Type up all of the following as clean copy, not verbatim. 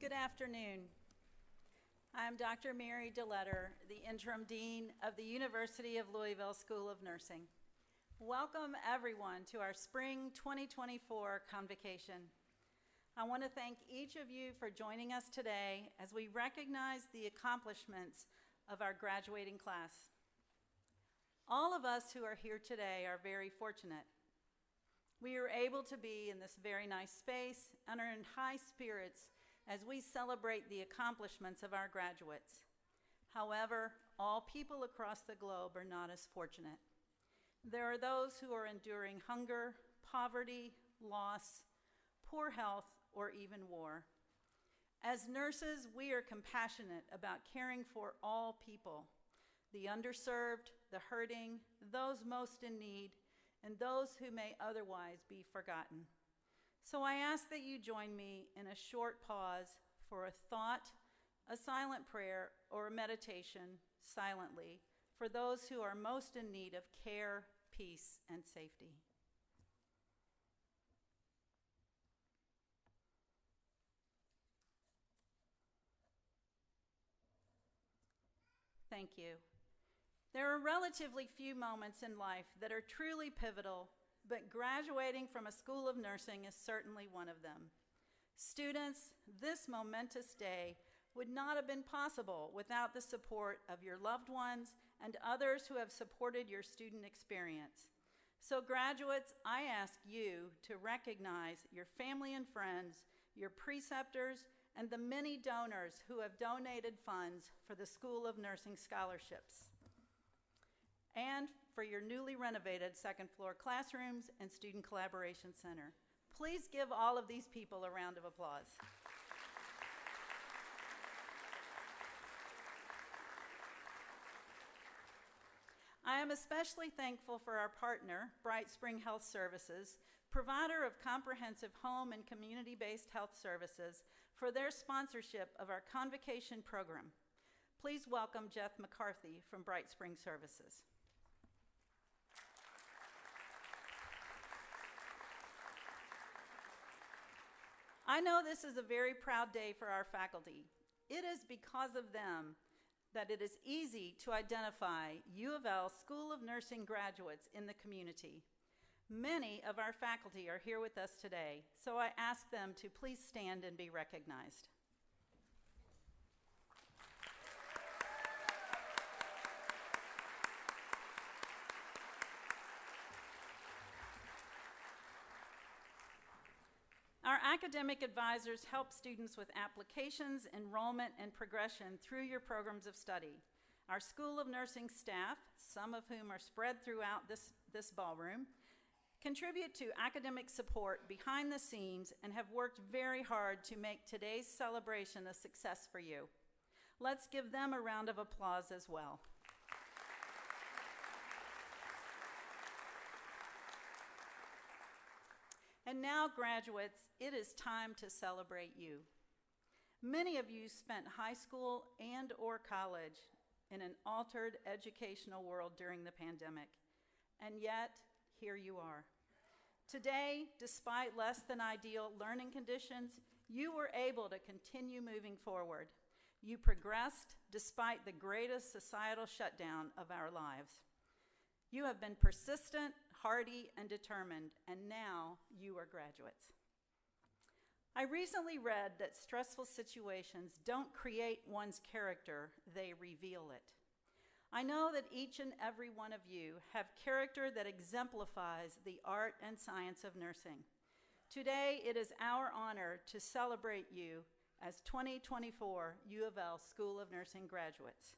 Good afternoon. I'm Dr. Mary DeLetter, the Interim Dean of the University of Louisville School of Nursing. Welcome everyone to our Spring 2024 Convocation. I want to thank each of you for joining us today as we recognize the accomplishments of our graduating class. All of us who are here today are very fortunate. We are able to be in this very nice space and are in high spirits as we celebrate the accomplishments of our graduates. However, all people across the globe are not as fortunate. There are those who are enduring hunger, poverty, loss, poor health, or even war. As nurses, we are compassionate about caring for all people, the underserved, the hurting, those most in need, and those who may otherwise be forgotten. So I ask that you join me in a short pause for a thought, a silent prayer, or a meditation silently for those who are most in need of care, peace, and safety. Thank you. There are relatively few moments in life that are truly pivotal, but graduating from a school of nursing is certainly one of them. Students, this momentous day would not have been possible without the support of your loved ones and others who have supported your student experience. So graduates, I ask you to recognize your family and friends, your preceptors, and the many donors who have donated funds for the School of Nursing scholarships, and for your newly renovated second-floor classrooms and Student Collaboration Center. Please give all of these people a round of applause. I am especially thankful for our partner, Bright Spring Health Services, provider of comprehensive home and community-based health services, for their sponsorship of our Convocation program. Please welcome Jeff McCarthy from Bright Spring Services. I know this is a very proud day for our faculty. It is because of them that it is easy to identify UofL School of Nursing graduates in the community. Many of our faculty are here with us today, so I ask them to please stand and be recognized. Our academic advisors help students with applications, enrollment, and progression through your programs of study. Our School of Nursing staff, some of whom are spread throughout this ballroom, contribute to academic support behind the scenes and have worked very hard to make today's celebration a success for you. Let's give them a round of applause as well. And now, graduates, it is time to celebrate you. Many of you spent high school and/or college in an altered educational world during the pandemic, and yet, here you are. Today, despite less than ideal learning conditions, you were able to continue moving forward. You progressed despite the greatest societal shutdown of our lives. You have been persistent, hardy, and determined, and now you are graduates. I recently read that stressful situations don't create one's character, they reveal it. I know that each and every one of you have character that exemplifies the art and science of nursing. Today, it is our honor to celebrate you as 2024 UofL School of Nursing graduates.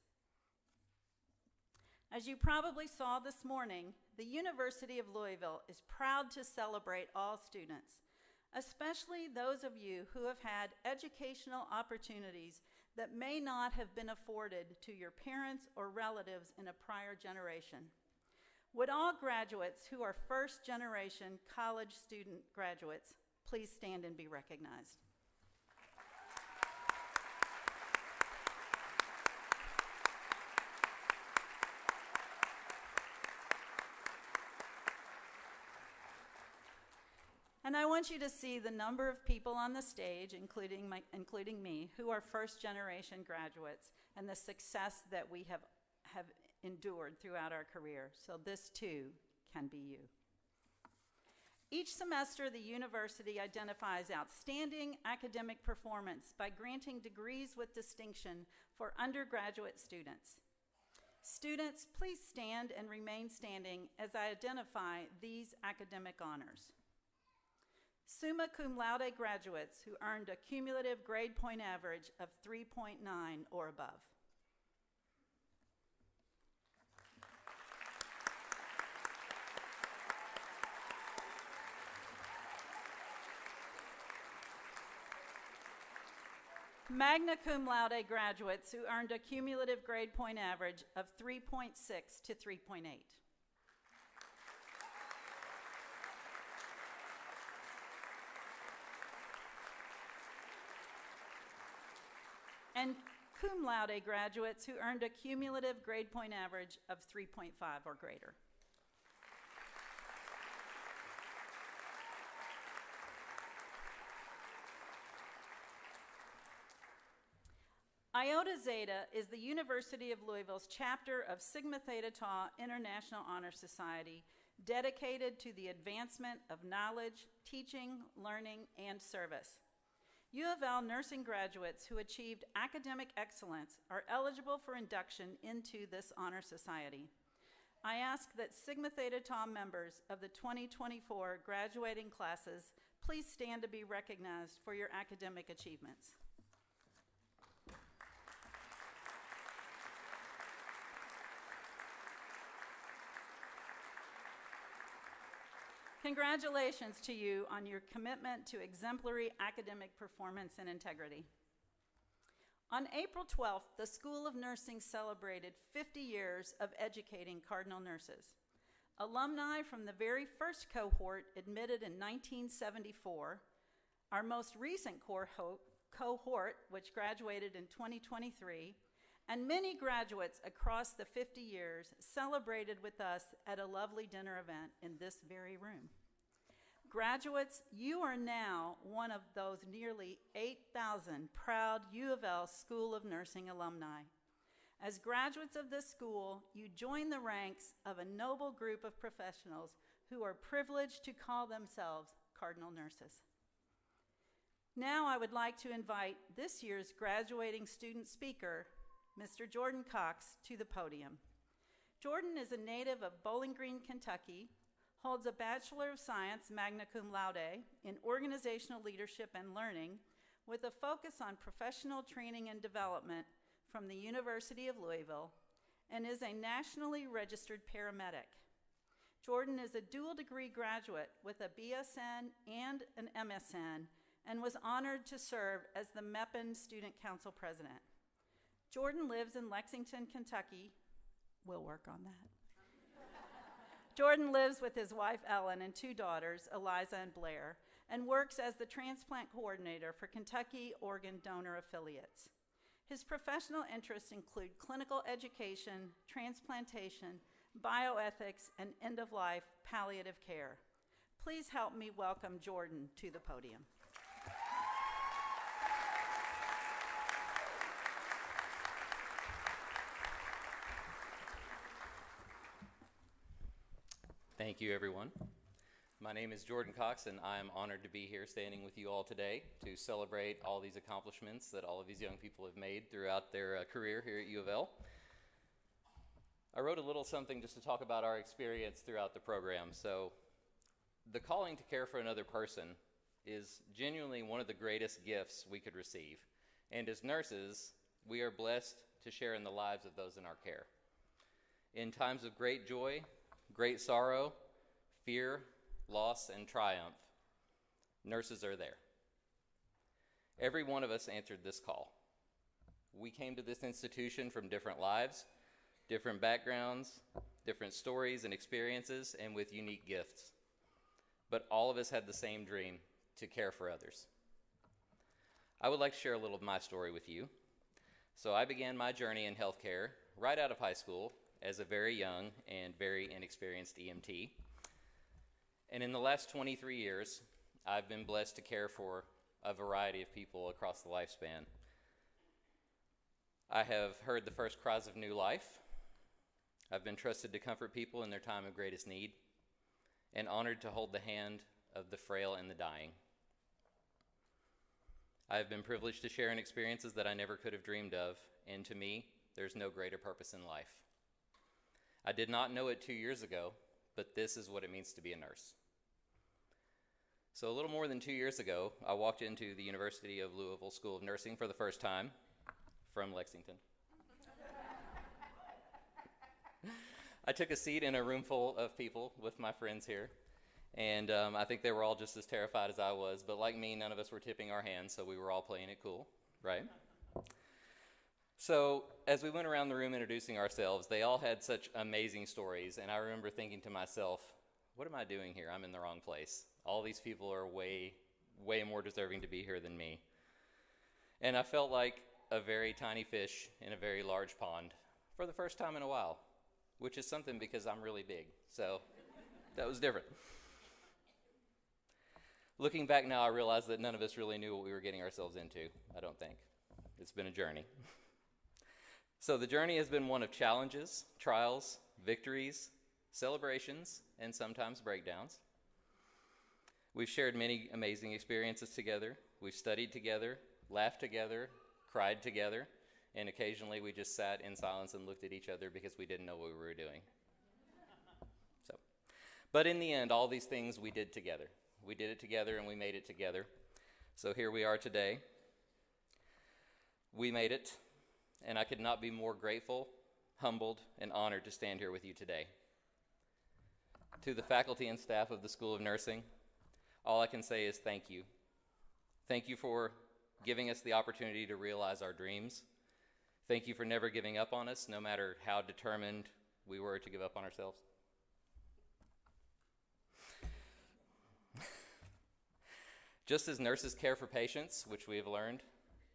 As you probably saw this morning, the University of Louisville is proud to celebrate all students, especially those of you who have had educational opportunities that may not have been afforded to your parents or relatives in a prior generation. Would all graduates who are first-generation college student graduates please stand and be recognized? And I want you to see the number of people on the stage, including me, who are first-generation graduates, and the success that we have endured throughout our career. So this, too, can be you. Each semester, the university identifies outstanding academic performance by granting degrees with distinction for undergraduate students. Students, please stand and remain standing as I identify these academic honors. Summa cum laude graduates who earned a cumulative grade point average of 3.9 or above. Magna cum laude graduates who earned a cumulative grade point average of 3.6 to 3.8. And cum laude graduates who earned a cumulative grade point average of 3.5 or greater. Iota Zeta is the University of Louisville's chapter of Sigma Theta Tau International Honor Society, dedicated to the advancement of knowledge, teaching, learning, and service. UofL nursing graduates who achieved academic excellence are eligible for induction into this honor society. I ask that Sigma Theta Tau members of the 2024 graduating classes please stand to be recognized for your academic achievements. Congratulations to you on your commitment to exemplary academic performance and integrity. On April 12th, the School of Nursing celebrated 50 years of educating Cardinal nurses. Alumni from the very first cohort admitted in 1974, our most recent cohort, which graduated in 2023, and many graduates across the 50 years celebrated with us at a lovely dinner event in this very room. Graduates, you are now one of those nearly 8,000 proud UofL School of Nursing alumni. As graduates of this school, you join the ranks of a noble group of professionals who are privileged to call themselves Cardinal nurses. Now I would like to invite this year's graduating student speaker, Mr. Jordan Cox, to the podium. Jordan is a native of Bowling Green, Kentucky, holds a Bachelor of Science, magna cum laude, in Organizational Leadership and Learning with a focus on professional training and development from the University of Louisville, and is a nationally registered paramedic. Jordan is a dual degree graduate with a BSN and an MSN, and was honored to serve as the MEPN Student Council President. Jordan lives in Lexington, Kentucky. We'll work on that. Jordan lives with his wife, Ellen, and two daughters, Eliza and Blair, and works as the transplant coordinator for Kentucky Organ Donor Affiliates. His professional interests include clinical education, transplantation, bioethics, and end-of-life palliative care. Please help me welcome Jordan to the podium. Thank you, everyone. My name is Jordan Cox, and I am honored to be here standing with you all today to celebrate all these accomplishments that all of these young people have made throughout their career here at UofL. I wrote a little something just to talk about our experience throughout the program. So, the calling to care for another person is genuinely one of the greatest gifts we could receive. And as nurses, we are blessed to share in the lives of those in our care. In times of great joy, great sorrow, fear, loss, and triumph, nurses are there. Every one of us answered this call. We came to this institution from different lives, different backgrounds, different stories and experiences, and with unique gifts. But all of us had the same dream, to care for others. I would like to share a little of my story with you. So I began my journey in healthcare right out of high school as a very young and very inexperienced EMT. And in the last 23 years, I've been blessed to care for a variety of people across the lifespan. I have heard the first cries of new life. I've been trusted to comfort people in their time of greatest need, and honored to hold the hand of the frail and the dying. I have been privileged to share in experiences that I never could have dreamed of, and to me, there's no greater purpose in life. I did not know it 2 years ago, but this is what it means to be a nurse. So a little more than 2 years ago, I walked into the University of Louisville School of Nursing for the first time from Lexington. I took a seat in a room full of people with my friends here, and I think they were all just as terrified as I was, but like me, none of us were tipping our hands, so we were all playing it cool, right? So as we went around the room introducing ourselves, they all had such amazing stories, and I remember thinking to myself, what am I doing here? I'm in the wrong place. All these people are way, way more deserving to be here than me. And I felt like a very tiny fish in a very large pond for the first time in a while, which is something because I'm really big, so that was different. Looking back now, I realize that none of us really knew what we were getting ourselves into, I don't think. It's been a journey. So the journey has been one of challenges, trials, victories, celebrations, and sometimes breakdowns. We've shared many amazing experiences together. We've studied together, laughed together, cried together, and occasionally we just sat in silence and looked at each other because we didn't know what we were doing. But in the end, all these things we did together. We did it together and we made it together. So here we are today. We made it, and I could not be more grateful, humbled, and honored to stand here with you today. To the faculty and staff of the School of Nursing, all I can say is thank you. Thank you for giving us the opportunity to realize our dreams. Thank you for never giving up on us, no matter how determined we were to give up on ourselves. Just as nurses care for patients, which we have learned,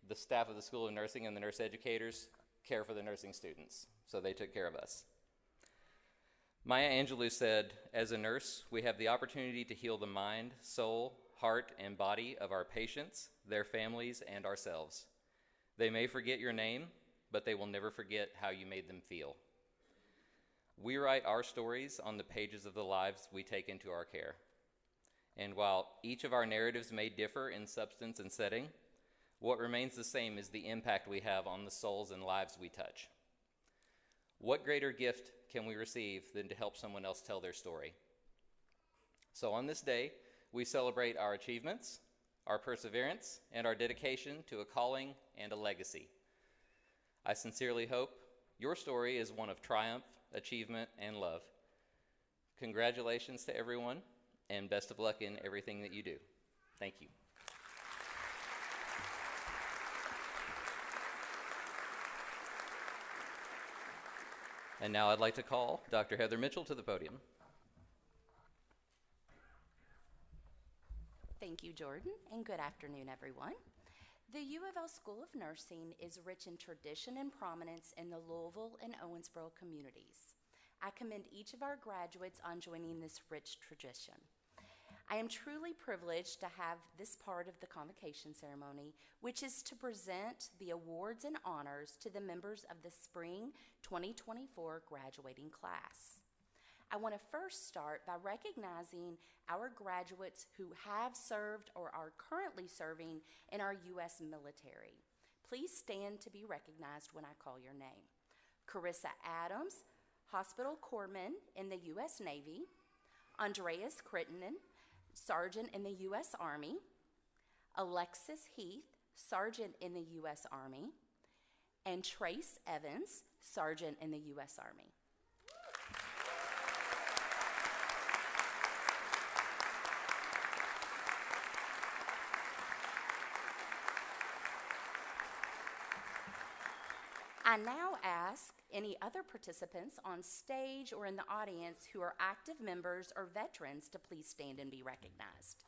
the staff of the School of Nursing and the nurse educators care for the nursing students, so they took care of us. Maya Angelou said, as a nurse, we have the opportunity to heal the mind, soul, heart, and body of our patients, their families, and ourselves. They may forget your name, but they will never forget how you made them feel. We write our stories on the pages of the lives we take into our care. And while each of our narratives may differ in substance and setting, what remains the same is the impact we have on the souls and lives we touch. What greater gift can we receive than to help someone else tell their story? So on this day, we celebrate our achievements, our perseverance, and our dedication to a calling and a legacy. I sincerely hope your story is one of triumph, achievement, and love. Congratulations to everyone, and best of luck in everything that you do. Thank you. And now I'd like to call Dr. Heather Mitchell to the podium. Thank you, Jordan, and good afternoon, everyone. The UofL School of Nursing is rich in tradition and prominence in the Louisville and Owensboro communities. I commend each of our graduates on joining this rich tradition. I am truly privileged to have this part of the convocation ceremony, which is to present the awards and honors to the members of the spring 2024 graduating class. I want to first start by recognizing our graduates who have served or are currently serving in our U.S. military. Please stand to be recognized when I call your name. Carissa Adams, Hospital Corpsman in the U.S. Navy. Andreas Crittenden, Sergeant in the U.S. Army. Alexis Heath, Sergeant in the U.S. Army. And Trace Evans, Sergeant in the U.S. Army. I now ask any other participants on stage or in the audience who are active members or veterans to please stand and be recognized.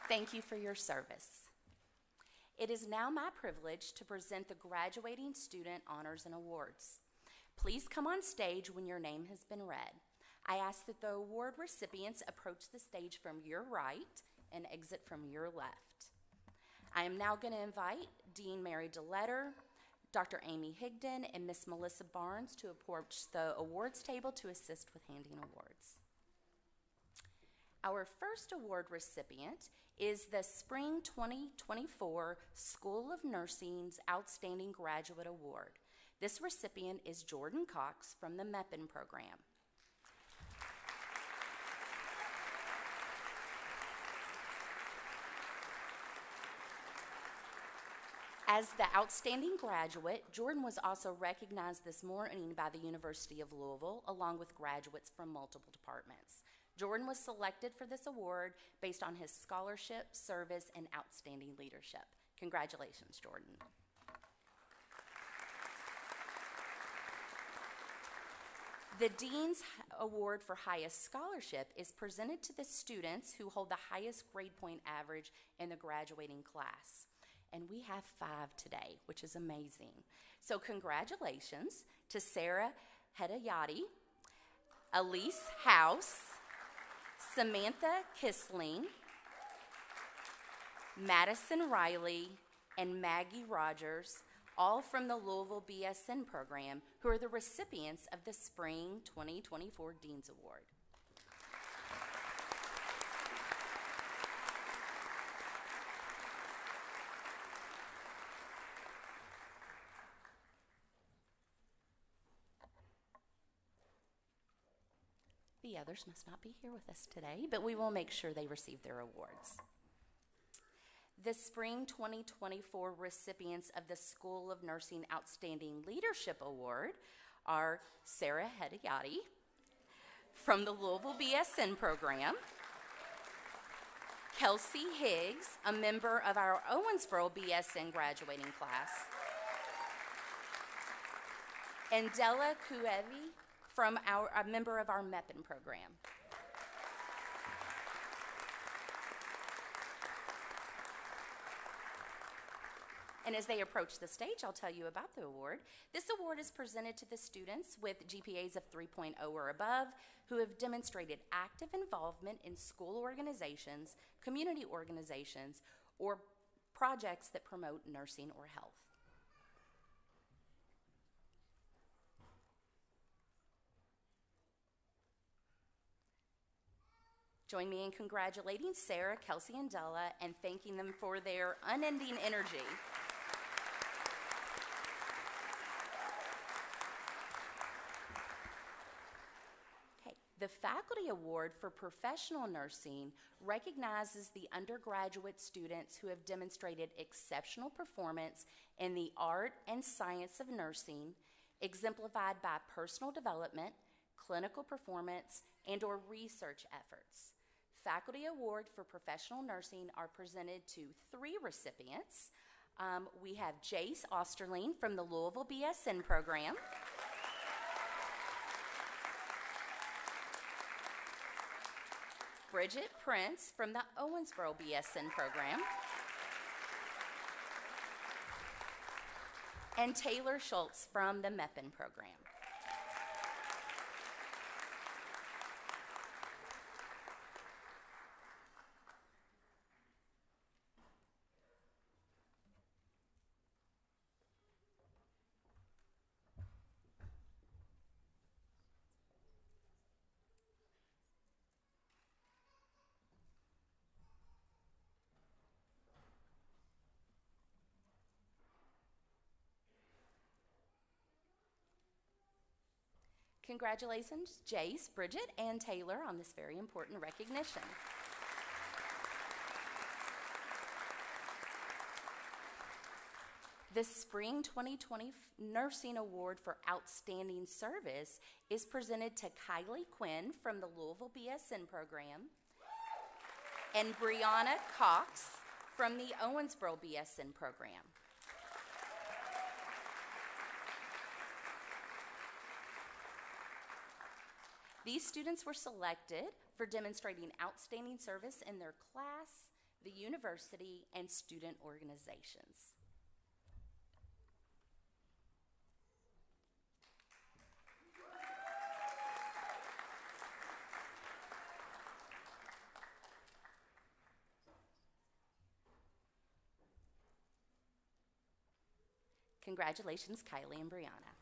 Thank you for your service. It is now my privilege to present the Graduating Student Honors and Awards. Please come on stage when your name has been read. I ask that the award recipients approach the stage from your right and exit from your left. I am now going to invite Dean Mary DeLetter, Dr. Amy Higdon, and Miss Melissa Barnes to approach the awards table to assist with handing awards. Our first award recipient is the Spring 2024 School of Nursing's Outstanding Graduate Award. This recipient is Jordan Cox from the MEPN program. As the outstanding graduate, Jordan was also recognized this morning by the University of Louisville, along with graduates from multiple departments. Jordan was selected for this award based on his scholarship, service, and outstanding leadership. Congratulations, Jordan. The Dean's Award for Highest Scholarship is presented to the students who hold the highest grade point average in the graduating class. And we have 5 today, which is amazing. So congratulations to Sarah Hedayati, Elise House, Samantha Kisling, Madison Riley, and Maggie Rogers, all from the Louisville BSN program, who are the recipients of the Spring 2024 Dean's Award. The others must not be here with us today, but we will make sure they receive their awards. The Spring 2024 recipients of the School of Nursing Outstanding Leadership Award are Sarah Hedayati from the Louisville BSN program, Kelsey Higgs, a member of our Owensboro BSN graduating class, and Della Kuevi from a member of our MEPN program. And as they approach the stage, I'll tell you about the award. This award is presented to the students with GPAs of 3.0 or above who have demonstrated active involvement in school organizations, community organizations, or projects that promote nursing or health. Join me in congratulating Sarah, Kelsey, and Della and thanking them for their unending energy. Okay. The Faculty Award for Professional Nursing recognizes the undergraduate students who have demonstrated exceptional performance in the art and science of nursing, exemplified by personal development, clinical performance, and/or research efforts. Faculty Award for Professional Nursing are presented to 3 recipients. We have Jace Osterling from the Louisville BSN program, Bridget Prince from the Owensboro BSN program, and Taylor Schultz from the MEPN program. Congratulations, Jace, Bridget, and Taylor on this very important recognition. The Spring 2020 Nursing Award for Outstanding Service is presented to Kylie Quinn from the Louisville BSN program and Brianna Cox from the Owensboro BSN program. These students were selected for demonstrating outstanding service in their class, the university, and student organizations. Congratulations, Kylie and Brianna.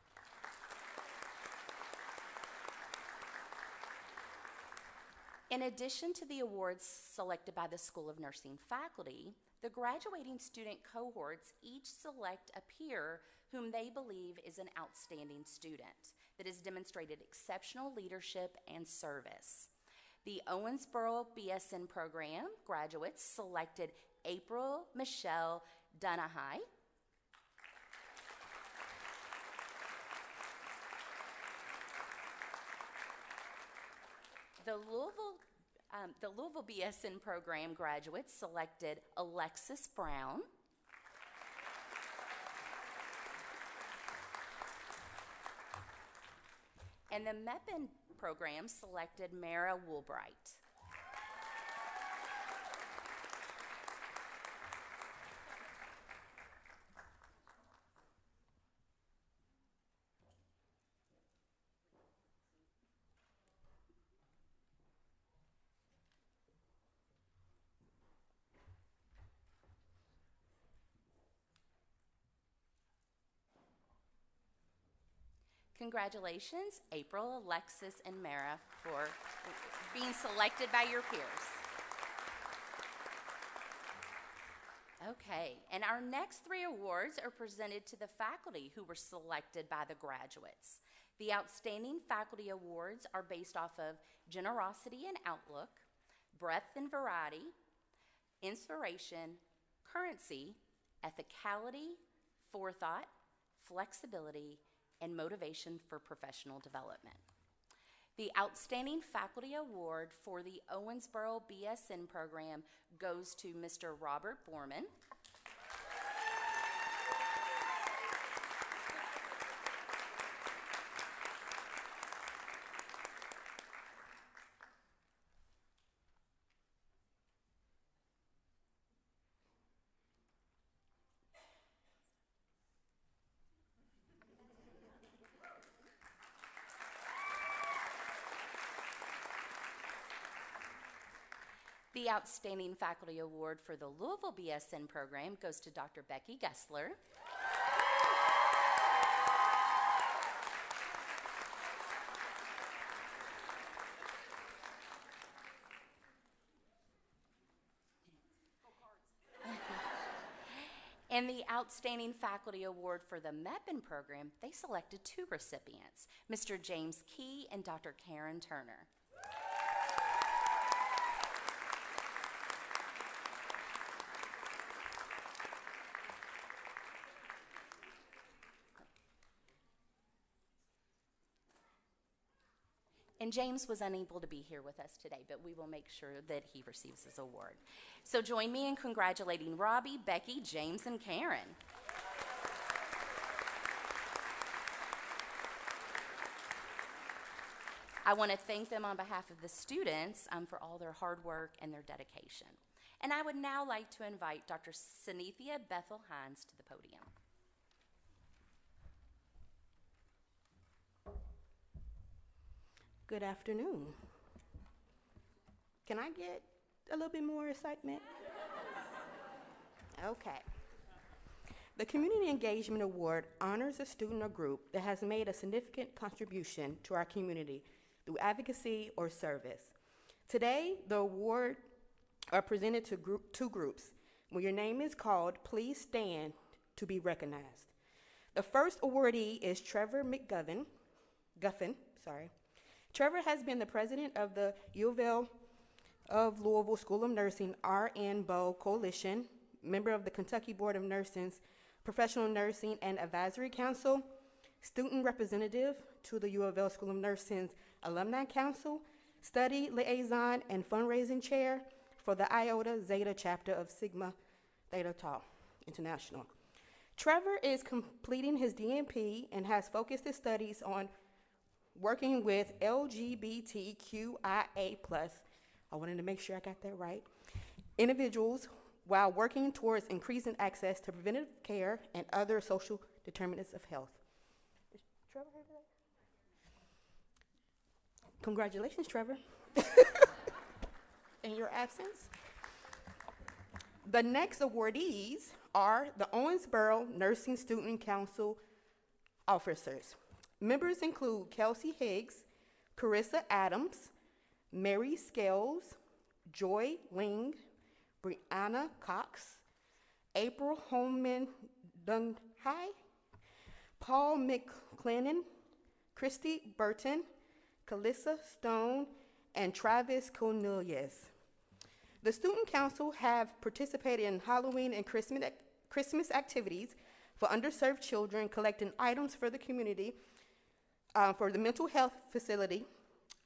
In addition to the awards selected by the School of Nursing faculty, the graduating student cohorts each select a peer whom they believe is an outstanding student that has demonstrated exceptional leadership and service. The Owensboro BSN program graduates selected April Michelle Dunahai, the Louisville BSN program graduates selected Alexis Brown, and the MEPN program selected Mara Woolbright. Congratulations, April, Alexis, and Mara, for being selected by your peers. Okay, and our next three awards are presented to the faculty who were selected by the graduates. The Outstanding Faculty Awards are based off of generosity and outlook, breadth and variety, inspiration, currency, ethicality, forethought, flexibility, and motivation for professional development. The Outstanding Faculty Award for the Owensboro BSN program goes to Mr. Robert Borman. The Outstanding Faculty Award for the Louisville BSN program goes to Dr. Becky Gessler. And the Outstanding Faculty Award for the MEPN program, they selected two recipients, Mr. James Key and Dr. Karen Turner. And James was unable to be here with us today, but we will make sure that he receives his award. So join me in congratulating Robbie, Becky, James, and Karen. I want to thank them on behalf of the students for all their hard work and their dedication. And I would now like to invite Dr. Sanithia Bethel Hines to the podium. Good afternoon. Can I get a little bit more excitement? Okay. The Community Engagement Award honors a student or group that has made a significant contribution to our community through advocacy or service. Today, the award are presented to two groups. When your name is called, please stand to be recognized. The first awardee is Trevor Guffin. Trevor has been the president of the UofL of Louisville School of Nursing RN Bow Coalition, member of the Kentucky Board of Nursing's Professional Nursing and Advisory Council, student representative to the UofL School of Nursing's Alumni Council, study liaison and fundraising chair for the Iota Zeta chapter of Sigma Theta Tau International. Trevor is completing his DNP and has focused his studies on working with LGBTQIA+, I wanted to make sure I got that right, individuals while working towards increasing access to preventative care and other social determinants of health. Is Trevor here today? Congratulations, Trevor. In your absence. The next awardees are the Owensboro Nursing Student Council officers. Members include Kelsey Higgs, Carissa Adams, Mary Scales, Joy Ling, Brianna Cox, April Holman Dunhai, Paul McClennan, Christy Burton, Calissa Stone, and Travis Cornelius. The Student Council have participated in Halloween and Christmas activities for underserved children, collecting items for the community, for the mental health facility,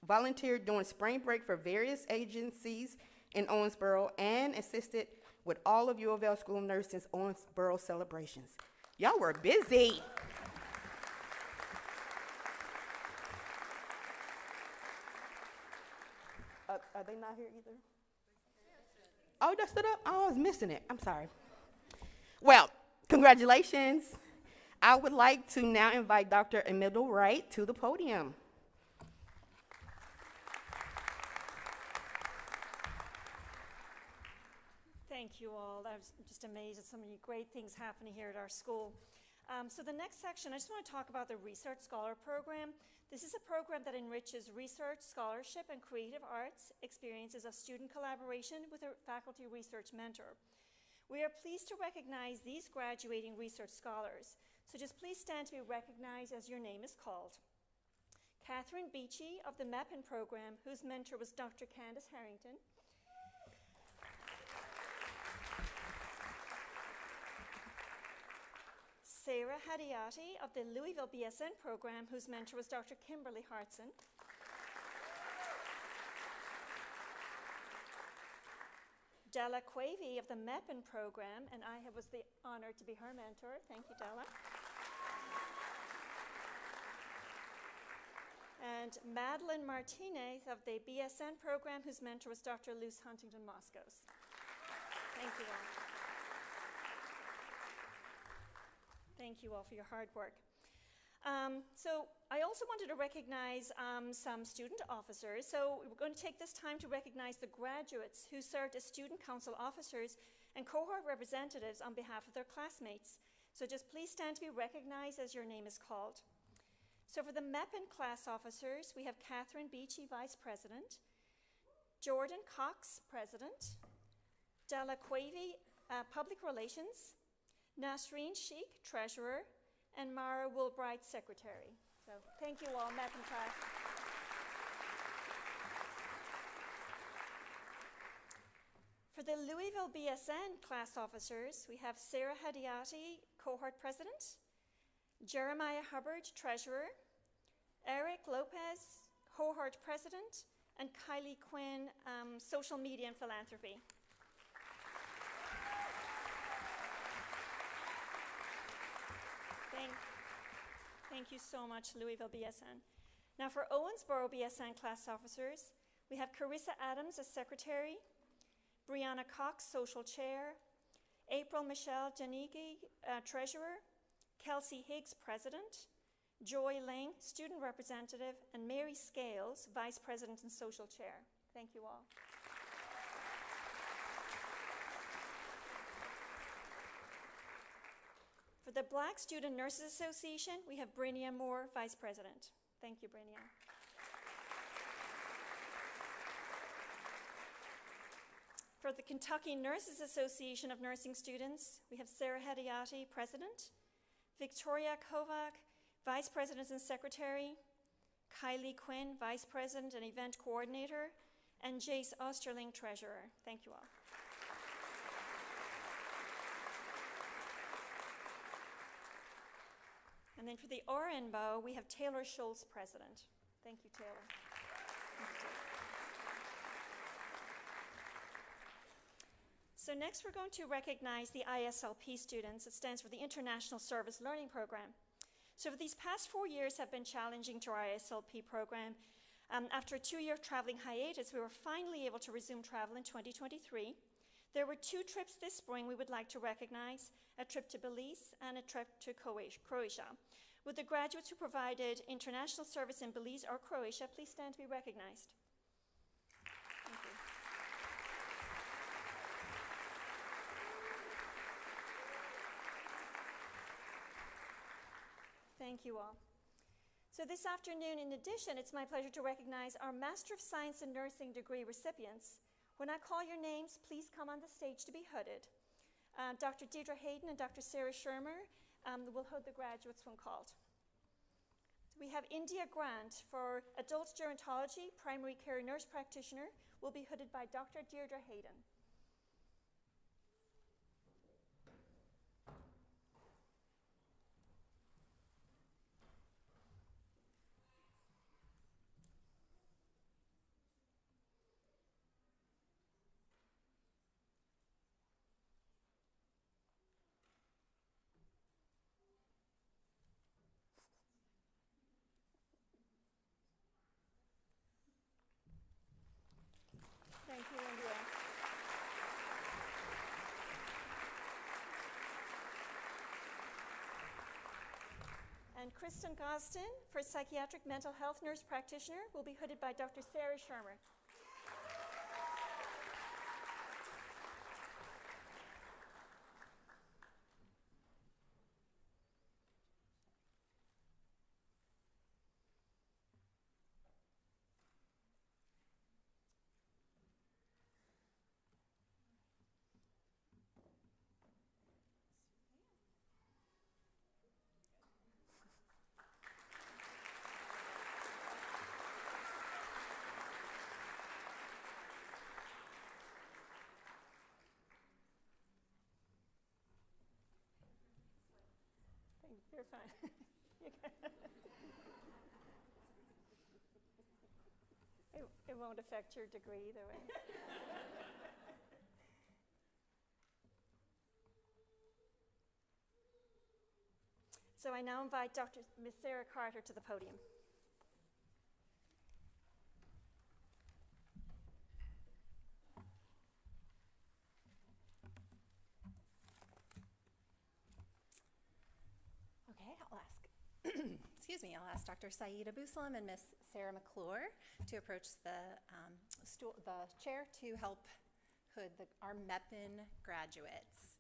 volunteered during spring break for various agencies in Owensboro, and assisted with all of UofL School of Nursing's Owensboro celebrations. Y'all were busy. Are they not here either? Oh, you just stood up? Oh, I was missing it. I'm sorry. Well, congratulations. I would like to now invite Dr. Emil Wright to the podium. Thank you all. I was just amazed at so many great things happening here at our school. So the next section, I just want to talk about the Research Scholar Program. This is a program that enriches research, scholarship, and creative arts experiences of student collaboration with a faculty research mentor. We are pleased to recognize these graduating research scholars. So just please stand to be recognized as your name is called. Catherine Beachy of the MEPIN program, whose mentor was Dr. Candace Harrington. Sarah Hadiati of the Louisville BSN program, whose mentor was Dr. Kimberly Hartson. Della Quavey of the MEPIN program, and I was the honor to be her mentor. Thank you, Della. And Madeline Martinez of the BSN program, whose mentor was Dr. Luce Huntington Moscos. Thank you all. Thank you all for your hard work. So I also wanted to recognize some student officers. So we're going to take this time to recognize the graduates who served as student council officers and cohort representatives on behalf of their classmates. So just please stand to be recognized as your name is called. So for the MEPIN class officers, we have Catherine Beachy, Vice President, Jordan Cox, President, Della Quavey, Public Relations, Nasreen Sheikh, Treasurer, and Mara Woolbright, Secretary. So thank you all, MEPIN class. For the Louisville BSN class officers, we have Sarah Hadiati, Cohort President, Jeremiah Hubbard, Treasurer, Eric Lopez, Cohort President, and Kylie Quinn, Social Media and Philanthropy. Thank you so much, Louisville BSN. Now for Owensboro BSN class officers, we have Carissa Adams as Secretary, Brianna Cox, Social Chair, April Michelle Janigi, Treasurer, Kelsey Higgs, President, Joy Ling, Student Representative, and Mary Scales, Vice President and Social Chair. Thank you all. For the Black Student Nurses Association, we have Brynia Moore, Vice President. Thank you, Brynia. For the Kentucky Nurses Association of Nursing Students, we have Sarah Hadiati, President, Victoria Kovac, Vice President and Secretary, Kylie Quinn, Vice President and Event Coordinator, and Jace Osterling, Treasurer. Thank you all. And then for the RN-BO, we have Taylor Schultz, President. Thank you, Taylor. Thank you, Taylor. So next we're going to recognize the ISLP students. It stands for the International Service Learning Program. So for these past 4 years have been challenging to our ISLP program. After a 2-year traveling hiatus, we were finally able to resume travel in 2023. There were 2 trips this spring we would like to recognize, a trip to Belize and a trip to Croatia. Would the graduates who provided international service in Belize or Croatia please stand to be recognized? Thank you. Thank you all. So this afternoon, in addition, it's my pleasure to recognize our Master of Science in Nursing degree recipients. When I call your names, please come on the stage to be hooded. Dr. Deirdre Hayden and Dr. Sarah Shermer will hood the graduates when called. We have India Grant for Adult Gerontology, Primary Care Nurse Practitioner, will be hooded by Dr. Deirdre Hayden. Thank you, India. And Kristen Gostin for Psychiatric Mental Health Nurse Practitioner will be hooded by Dr. Sarah Shermer. You're fine. It won't affect your degree either way. So I now invite Ms. Sarah Carter to the podium. Okay, I'll ask, I'll ask Dr. Saeed Abousalam and Miss Sarah McClure to approach the chair to help hood our MEPN graduates.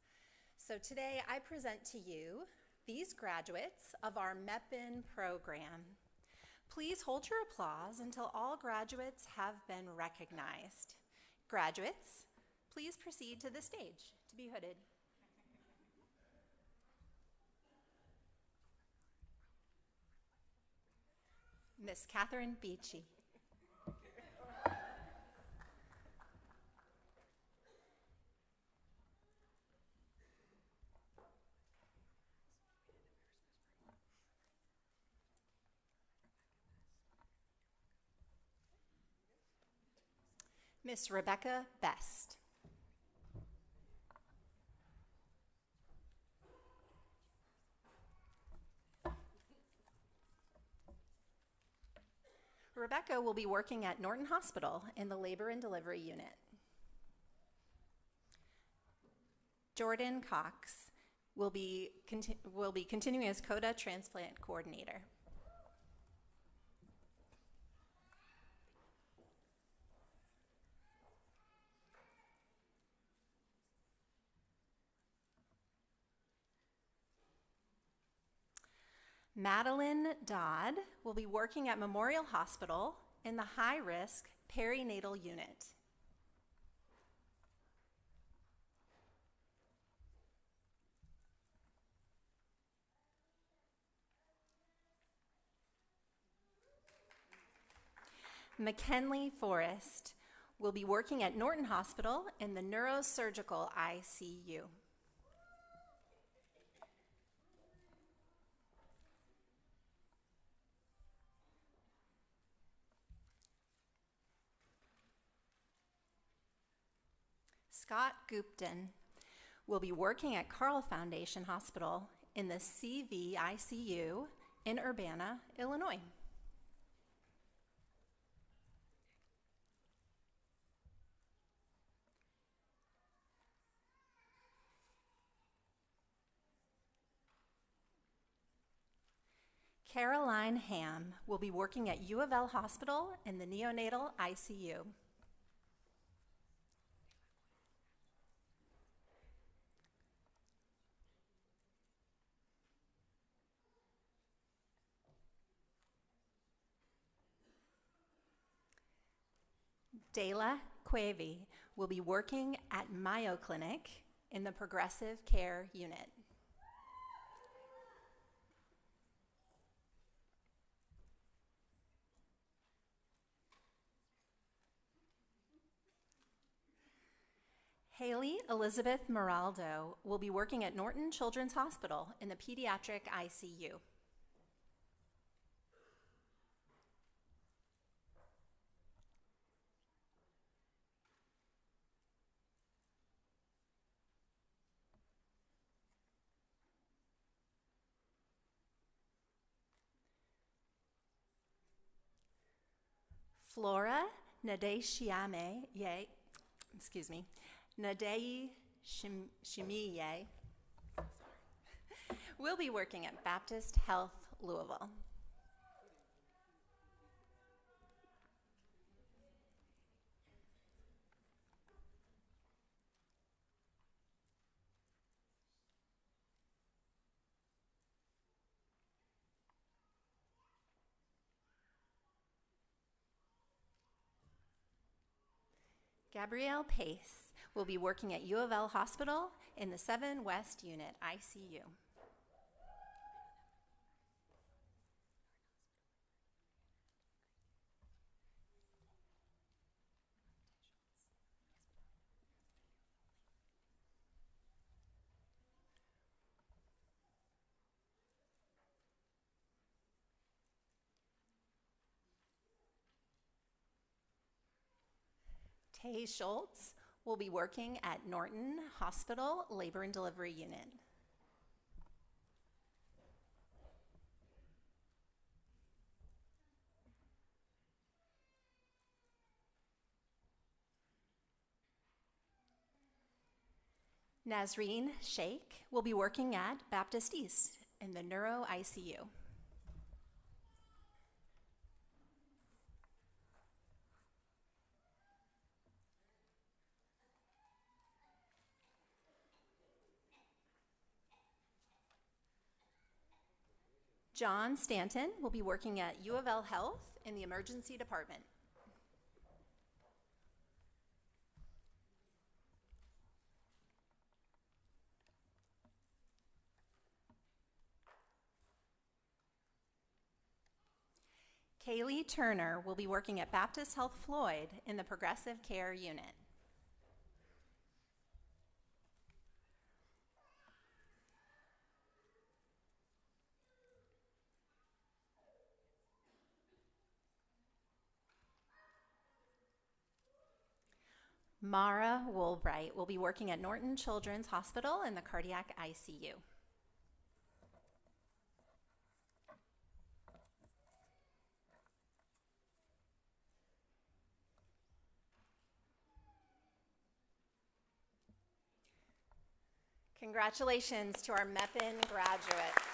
So today I present to you these graduates of our MEPN program. Please hold your applause until all graduates have been recognized. Graduates, please proceed to the stage to be hooded. Miss Catherine Beachy. Miss Rebecca Best. Rebecca will be working at Norton Hospital in the Labor and Delivery Unit. Jordan Cox will be continuing as CODA Transplant Coordinator. Madeline Dodd will be working at Memorial Hospital in the high-risk perinatal unit. McKinley Forrest will be working at Norton Hospital in the neurosurgical ICU. Scott Gupton will be working at Carle Foundation Hospital in the CVICU in Urbana, Illinois. Caroline Ham will be working at UofL Hospital in the neonatal ICU. Dela Cuevi will be working at Mayo Clinic in the Progressive Care Unit. Haley Elizabeth Moraldo will be working at Norton Children's Hospital in the Pediatric ICU. Flora Nadeshimiye, will be working at Baptist Health Louisville. Gabrielle Pace will be working at UofL Hospital in the 7 West Unit ICU. Tay Schultz will be working at Norton Hospital Labor and Delivery Unit. Nazreen Sheikh will be working at Baptist East in the Neuro ICU. John Stanton will be working at UofL Health in the emergency department. Kaylee Turner will be working at Baptist Health Floyd in the Progressive Care Unit. Mara Woolbright will be working at Norton Children's Hospital in the cardiac ICU. Congratulations to our MEPN graduates.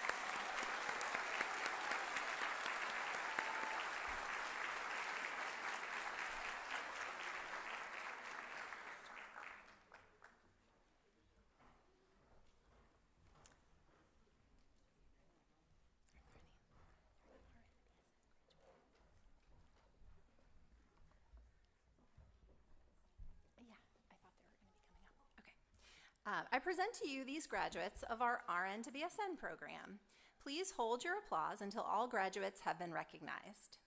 I present to you these graduates of our RN to BSN program. Please hold your applause until all graduates have been recognized.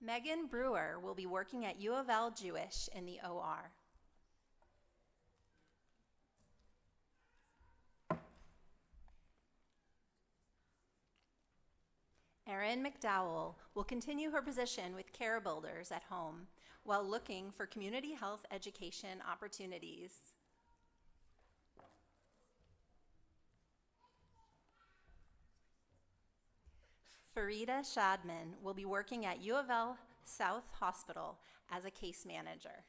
Megan Brewer will be working at UofL Jewish in the OR. Erin McDowell will continue her position with Care Builders at home while looking for community health education opportunities. Farida Shadman will be working at UofL South Hospital as a case manager.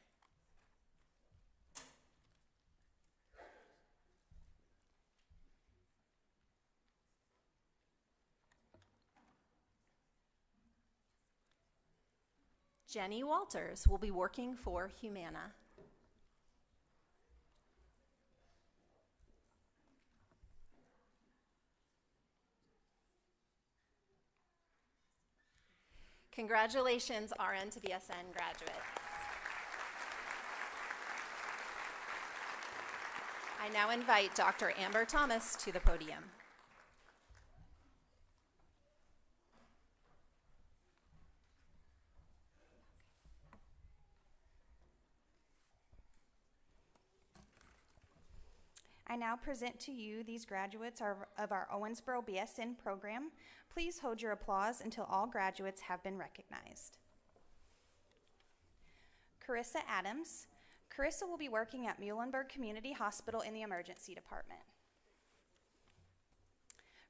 Jenny Walters will be working for Humana. Congratulations, RN to BSN graduates. I now invite Dr. Amber Thomas to the podium. I now present to you these graduates of our Owensboro BSN program. Please hold your applause until all graduates have been recognized. Carissa Adams. Carissa will be working at Muhlenberg Community Hospital in the emergency department.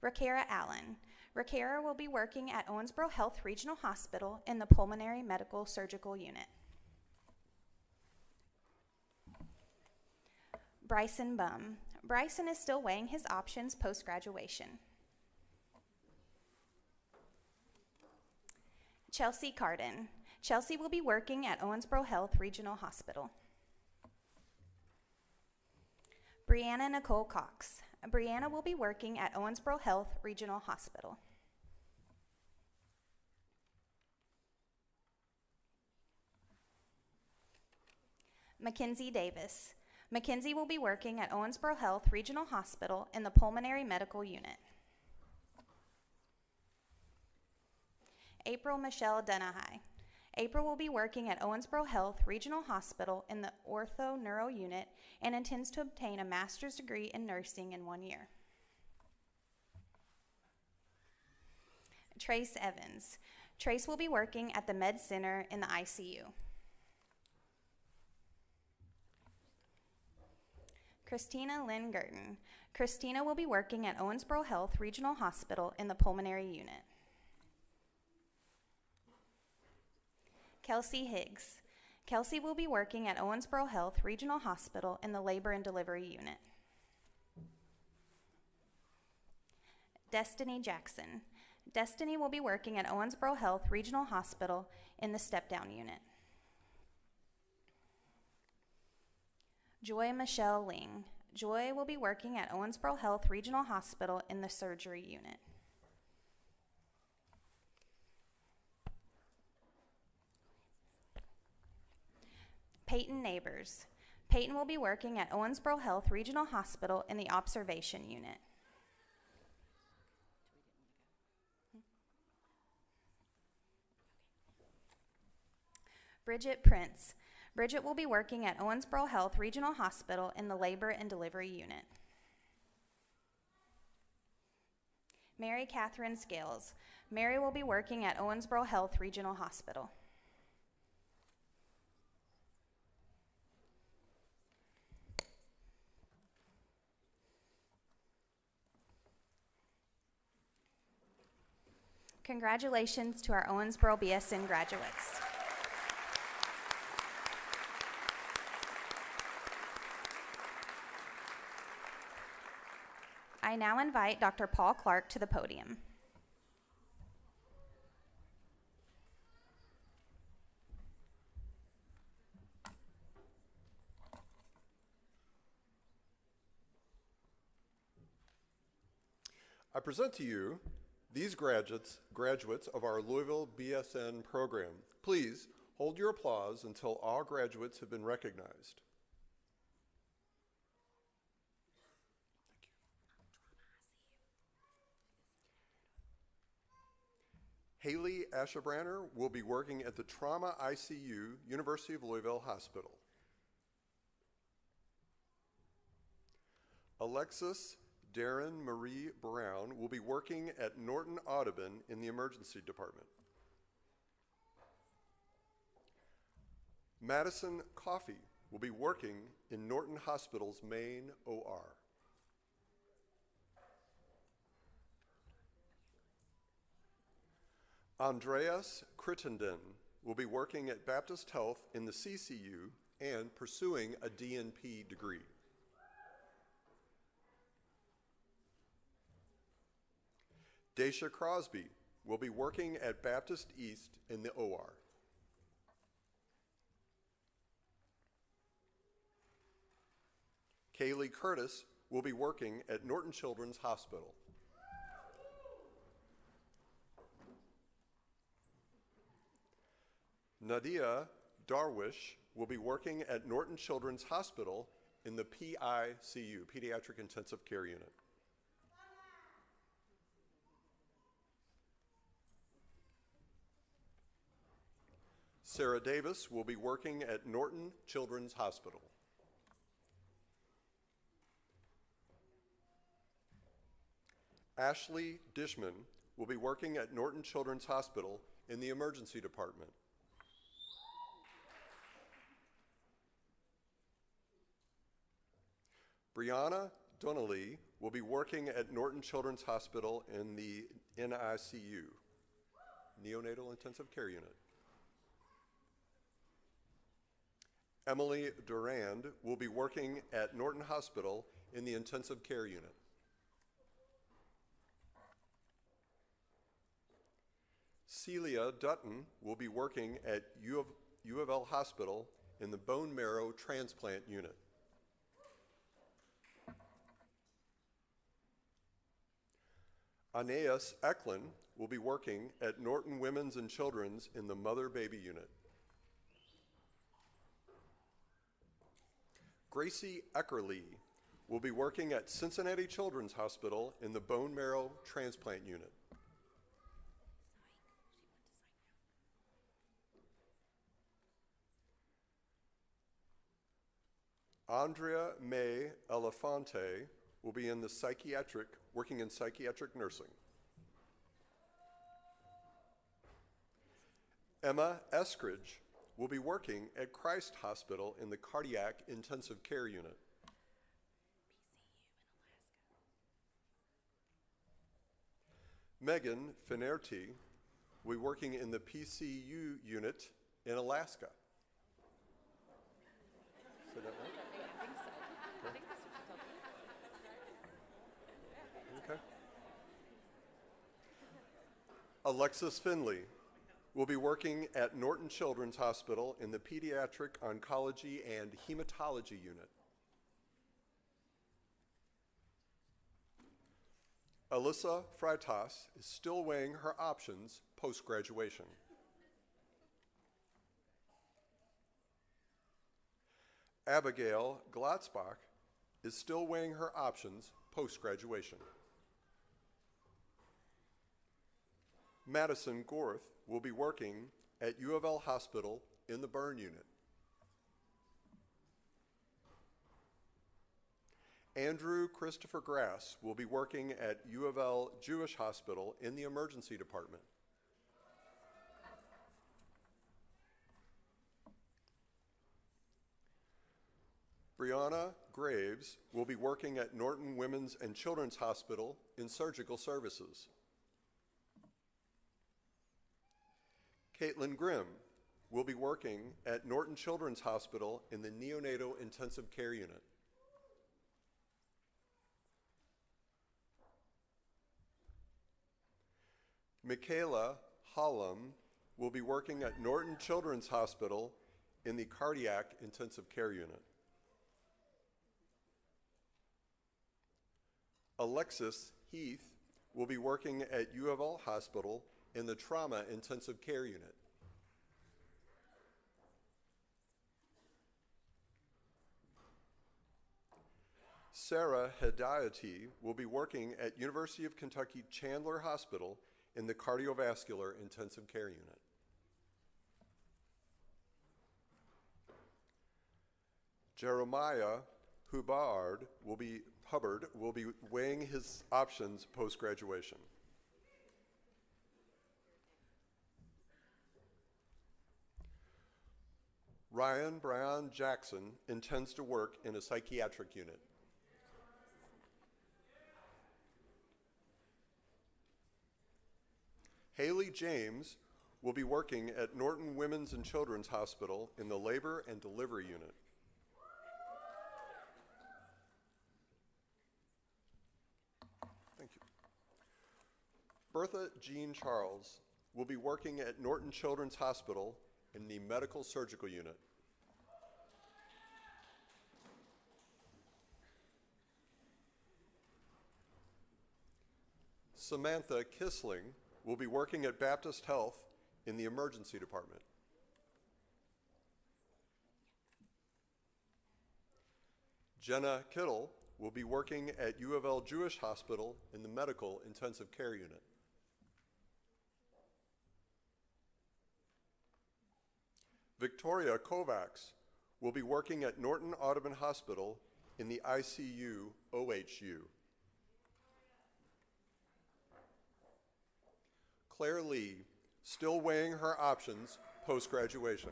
Rakara Allen. Rakara will be working at Owensboro Health Regional Hospital in the pulmonary medical surgical unit. Bryson Bum. Bryson is still weighing his options post-graduation. Chelsea Carden. Chelsea will be working at Owensboro Health Regional Hospital. Brianna Nicole Cox. Brianna will be working at Owensboro Health Regional Hospital. Mackenzie Davis. Mackenzie will be working at Owensboro Health Regional Hospital in the pulmonary medical unit. April Michelle Denahai. April will be working at Owensboro Health Regional Hospital in the ortho neuro unit and intends to obtain a master's degree in nursing in 1 year. Trace Evans. Trace will be working at the Med Center in the ICU. Christina Lynn Gurton. Christina will be working at Owensboro Health Regional Hospital in the pulmonary unit. Kelsey Higgs. Kelsey will be working at Owensboro Health Regional Hospital in the labor and delivery unit. Destiny Jackson. Destiny will be working at Owensboro Health Regional Hospital in the step-down unit. Joy Michelle Ling. Joy will be working at Owensboro Health Regional Hospital in the surgery unit. Peyton Neighbors. Peyton will be working at Owensboro Health Regional Hospital in the observation unit. Bridget Prince. Bridget will be working at Owensboro Health Regional Hospital in the labor and delivery unit. Mary Catherine Scales. Mary will be working at Owensboro Health Regional Hospital. Congratulations to our Owensboro BSN graduates. I now invite Dr. Paul Clark to the podium. I present to you these graduates of our Louisville BSN program. Please hold your applause until all graduates have been recognized. Haley Ashabranner will be working at the Trauma ICU, University of Louisville Hospital. Alexis Darren Marie Brown will be working at Norton Audubon in the emergency department. Madison Coffey will be working in Norton Hospital's main OR. Andreas Crittenden will be working at Baptist Health in the CCU and pursuing a DNP degree. Daisha Crosby will be working at Baptist East in the OR. Kaylee Curtis will be working at Norton Children's Hospital. Nadia Darwish will be working at Norton Children's Hospital in the PICU, Pediatric Intensive Care Unit. Sarah Davis will be working at Norton Children's Hospital. Ashley Dishman will be working at Norton Children's Hospital in the emergency department. Brianna Donnelly will be working at Norton Children's Hospital in the NICU, Neonatal Intensive Care Unit. Emily Durand will be working at Norton Hospital in the Intensive Care Unit. Celia Dutton will be working at UofL Hospital in the Bone Marrow Transplant Unit. Aeneas Eklund will be working at Norton Women's and Children's in the Mother-Baby Unit. Gracie Eckerly will be working at Cincinnati Children's Hospital in the Bone Marrow Transplant Unit. Andrea May Elefante will be in the working in psychiatric nursing. Emma Eskridge will be working at Christ Hospital in the Cardiac Intensive Care Unit. Megan Finerty will be working in the PCU unit in Alaska. Say that right? Okay. Alexis Finley will be working at Norton Children's Hospital in the Pediatric Oncology and Hematology Unit. Alyssa Freitas is still weighing her options post-graduation. Abigail Glotzbach is still weighing her options post-graduation. Madison Gorth will be working at UofL Hospital in the burn unit. Andrew Christopher Grass will be working at UofL Jewish Hospital in the emergency department. Brianna Graves will be working at Norton Women's and Children's Hospital in surgical services. Caitlin Grimm will be working at Norton Children's Hospital in the Neonatal Intensive Care Unit. Michaela Hollum will be working at Norton Children's Hospital in the Cardiac Intensive Care Unit. Alexis Heath will be working at UofL Hospital in the Trauma Intensive Care Unit. Sarah Hedayati will be working at University of Kentucky Chandler Hospital in the Cardiovascular Intensive Care Unit. Jeremiah Hubbard will be weighing his options post-graduation. Ryan Brian Jackson intends to work in a psychiatric unit. Haley James will be working at Norton Women's and Children's Hospital in the Labor and Delivery Unit. Thank you. Bertha Jean Charles will be working at Norton Children's Hospital in the Medical Surgical Unit. Samantha Kissling will be working at Baptist Health in the Emergency Department. Jenna Kittle will be working at UofL Jewish Hospital in the Medical Intensive Care Unit. Victoria Kovacs will be working at Norton Audubon Hospital in the ICU OHU. Claire Lee, still weighing her options post-graduation.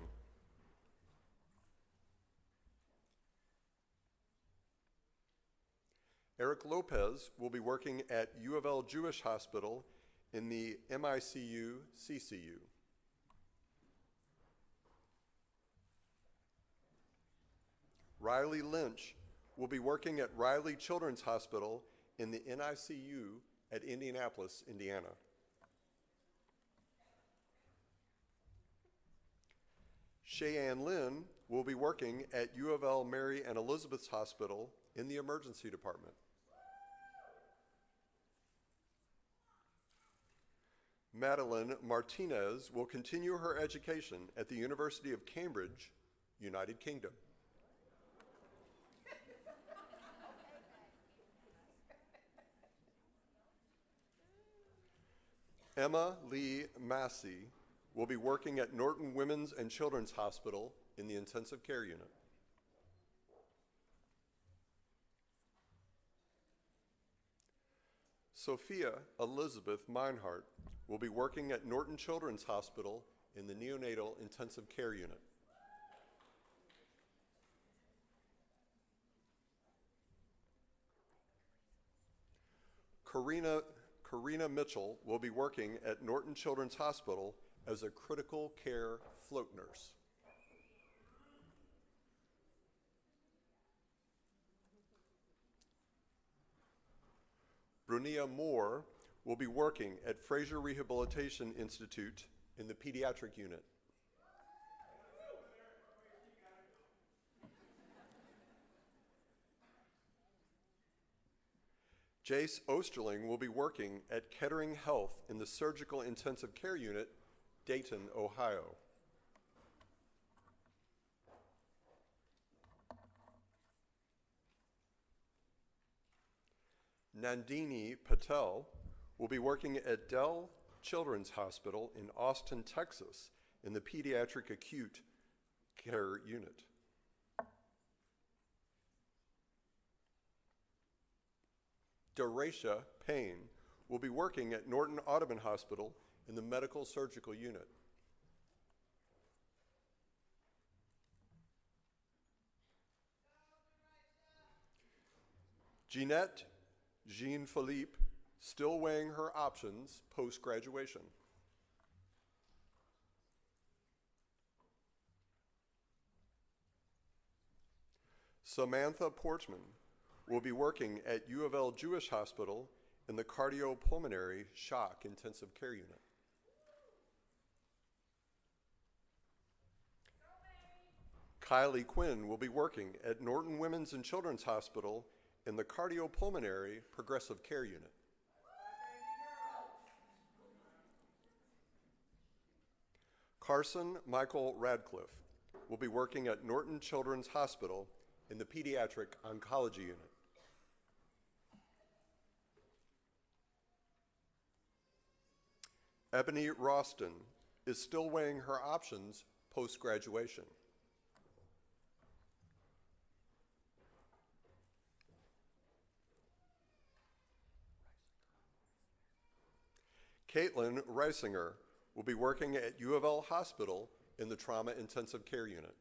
Eric Lopez will be working at UofL Jewish Hospital in the MICU CCU. Riley Lynch will be working at Riley Children's Hospital in the NICU at Indianapolis, Indiana. Cheyanne Lynn will be working at UofL Mary and Elizabeth's Hospital in the Emergency Department. Madeline Martinez will continue her education at the University of Cambridge, United Kingdom. Emma Lee Massey will be working at Norton Women's and Children's Hospital in the Intensive Care Unit. Sophia Elizabeth Meinhardt will be working at Norton Children's Hospital in the Neonatal Intensive Care Unit. Karina Mitchell will be working at Norton Children's Hospital as a critical care float nurse. Brunia Moore will be working at Fraser Rehabilitation Institute in the pediatric unit. Jace Osterling will be working at Kettering Health in the Surgical Intensive Care Unit, Dayton, Ohio. Nandini Patel will be working at Dell Children's Hospital in Austin, Texas, in the Pediatric Acute Care Unit. Daracia Payne will be working at Norton Audubon Hospital in the Medical Surgical Unit. Jeanette Jean-Philippe, still weighing her options post-graduation. Samantha Portman will be working at UofL Jewish Hospital in the Cardiopulmonary Shock Intensive Care Unit. Kylie Quinn will be working at Norton Women's and Children's Hospital in the Cardiopulmonary Progressive Care Unit. Carson Michael Radcliffe will be working at Norton Children's Hospital in the Pediatric Oncology Unit. Ebony Roston is still weighing her options post-graduation. Caitlin Reisinger will be working at UofL Hospital in the Trauma Intensive Care Unit.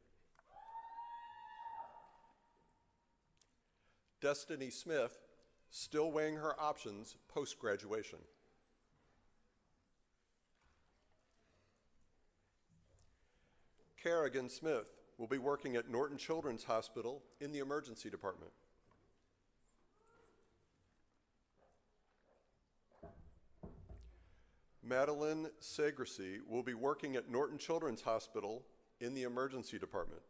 Destiny Smith, still weighing her options post-graduation. Kerrigan Smith will be working at Norton Children's Hospital in the emergency department. Madeline Segresi will be working at Norton Children's Hospital in the emergency department.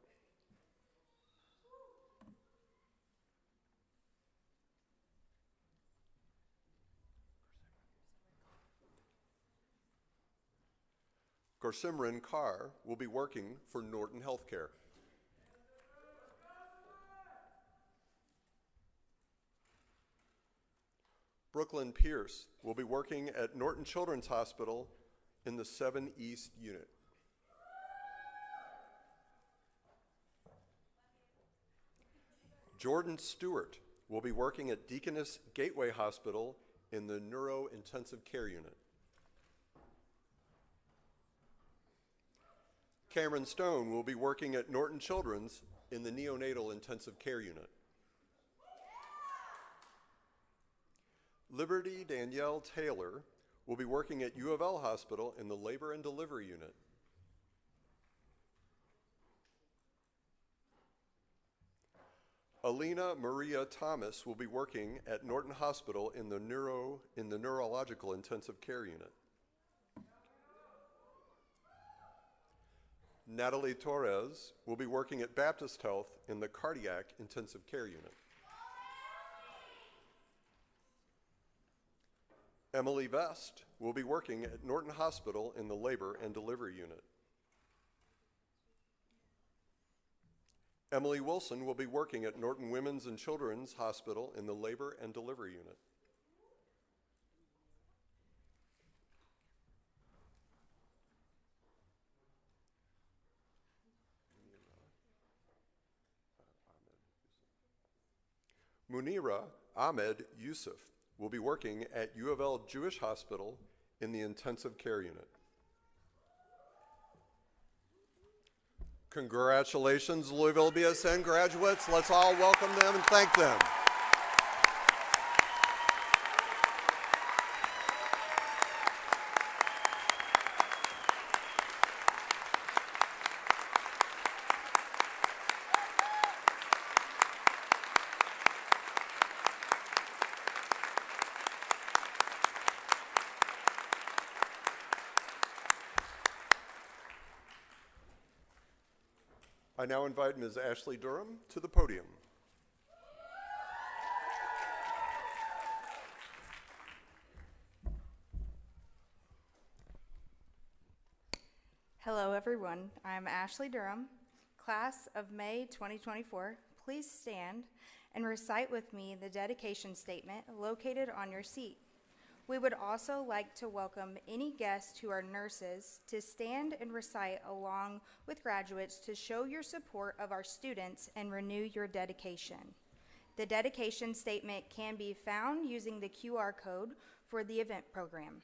Gorsimran Carr will be working for Norton Healthcare. Brooklyn Pierce will be working at Norton Children's Hospital in the 7 East Unit. Jordan Stewart will be working at Deaconess Gateway Hospital in the Neuro-Intensive Care Unit. Cameron Stone will be working at Norton Children's in the Neonatal Intensive Care Unit. Liberty Danielle Taylor will be working at UofL Hospital in the Labor and Delivery Unit. Alina Maria Thomas will be working at Norton Hospital in the Neurological Intensive Care Unit. Natalie Torres will be working at Baptist Health in the Cardiac Intensive Care Unit. Emily Vest will be working at Norton Hospital in the Labor and Delivery Unit. Emily Wilson will be working at Norton Women's and Children's Hospital in the Labor and Delivery Unit. Munira Ahmed Yusuf will be working at UofL Jewish Hospital in the Intensive Care Unit. Congratulations, Louisville BSN graduates. Let's all welcome them and thank them. I now invite Ms. Ashley Durham to the podium. Hello everyone, I'm Ashley Durham, class of May 2024. Please stand and recite with me the dedication statement located on your seat. We would also like to welcome any guests who are nurses to stand and recite along with graduates to show your support of our students and renew your dedication. The dedication statement can be found using the QR code for the event program.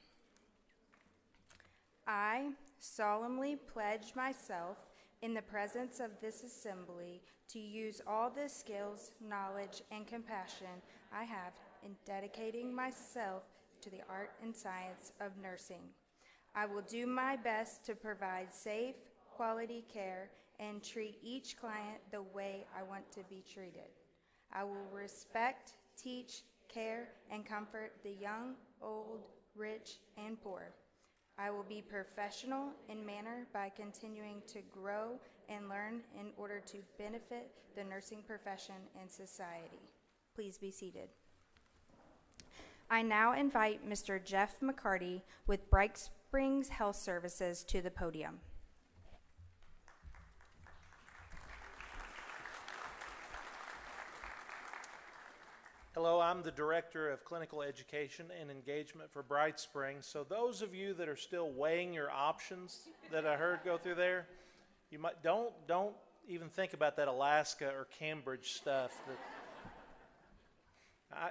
I solemnly pledge myself in the presence of this assembly to use all the skills, knowledge, and compassion I have in dedicating myself to the art and science of nursing. I will do my best to provide safe, quality care and treat each client the way I want to be treated. I will respect, teach, care, and comfort the young, old, rich, and poor. I will be professional in manner by continuing to grow and learn in order to benefit the nursing profession and society. Please be seated. I now invite Mr. Jeff McCarty with Bright Springs Health Services to the podium. Hello, I'm the Director of Clinical Education and Engagement for Bright Springs. So those of you that are still weighing your options that I heard go through there, you might don't even think about that Alaska or Cambridge stuff.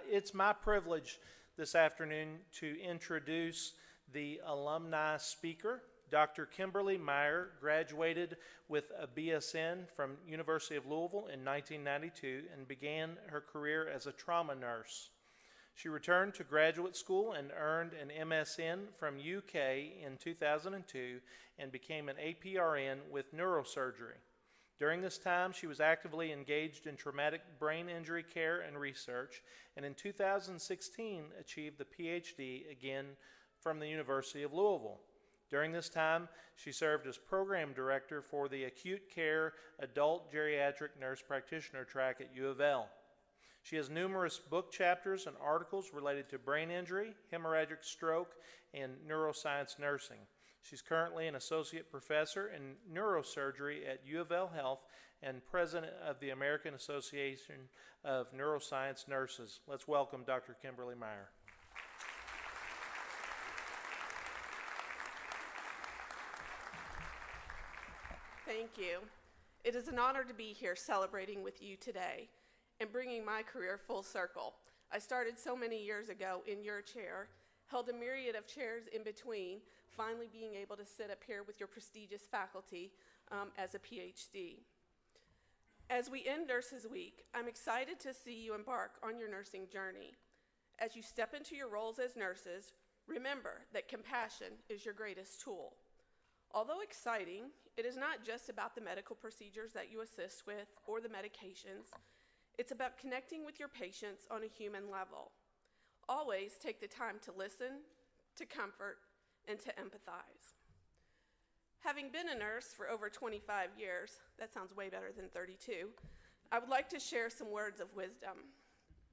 It's my privilege this afternoon to introduce The alumni speaker, Dr. Kimberly Meyer, graduated with a BSN from University of Louisville in 1992 and began her career as a trauma nurse. She returned to graduate school and earned an MSN from UK in 2002 and became an APRN with neurosurgery. During this time, she was actively engaged in traumatic brain injury care and research, and in 2016 achieved the PhD again from the University of Louisville. During this time, she served as program director for the acute care adult geriatric nurse practitioner track at UofL. She has numerous book chapters and articles related to brain injury, hemorrhagic stroke, and neuroscience nursing. She's currently an associate professor in neurosurgery at UofL Health and president of the American Association of Neuroscience Nurses. Let's welcome Dr. Kimberly Meyer. Thank you. It is an honor to be here celebrating with you today and bringing my career full circle. I started so many years ago in your chair, held a myriad of chairs in between, finally being able to sit up here with your prestigious faculty as a PhD. As we end Nurses Week, I'm excited to see you embark on your nursing journey. As you step into your roles as nurses, remember that compassion is your greatest tool. Although exciting, it is not just about the medical procedures that you assist with or the medications. It's about connecting with your patients on a human level. Always take the time to listen, to comfort, and to empathize. Having been a nurse for over 25 years, that sounds way better than 32, I would like to share some words of wisdom.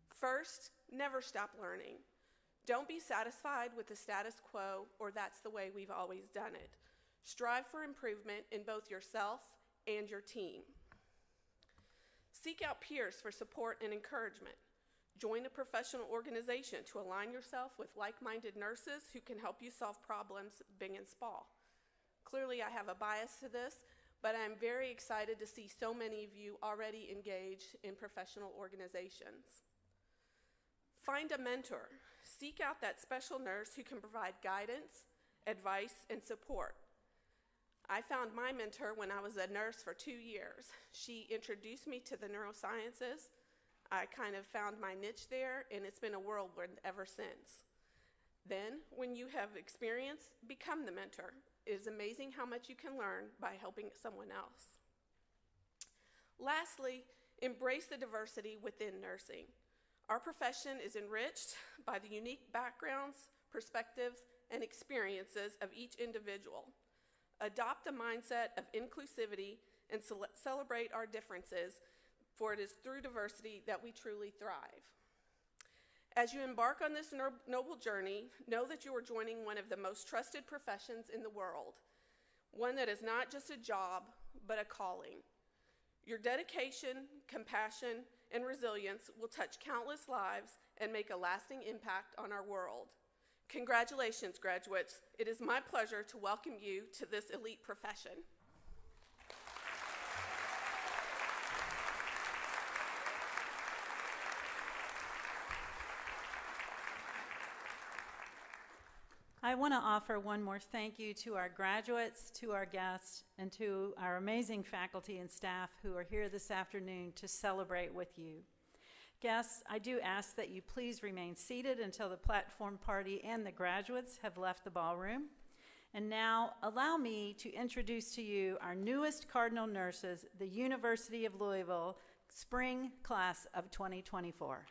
First, never stop learning. Don't be satisfied with the status quo or that's the way we've always done it. Strive for improvement in both yourself and your team. Seek out peers for support and encouragement. Join a professional organization to align yourself with like-minded nurses who can help you solve problems big and small. Clearly, I have a bias to this, but I'm very excited to see so many of you already engaged in professional organizations. Find a mentor. Seek out that special nurse who can provide guidance, advice, and support. I found my mentor when I was a nurse for 2 years. She introduced me to the neurosciences. I kind of found my niche there, and it's been a whirlwind ever since. Then, when you have experience, become the mentor. It is amazing how much you can learn by helping someone else. Lastly, embrace the diversity within nursing. Our profession is enriched by the unique backgrounds, perspectives, and experiences of each individual. Adopt a mindset of inclusivity and celebrate our differences, for it is through diversity that we truly thrive. As you embark on this noble journey, know that you are joining one of the most trusted professions in the world, one that is not just a job, but a calling. Your dedication, compassion, and resilience will touch countless lives and make a lasting impact on our world. Congratulations, graduates. It is my pleasure to welcome you to this elite profession. I want to offer one more thank you to our graduates, to our guests, and to our amazing faculty and staff who are here this afternoon to celebrate with you. Guests, I do ask that you please remain seated until the platform party and the graduates have left the ballroom. And now, allow me to introduce to you our newest Cardinal Nurses, the University of Louisville Spring Class of 2024.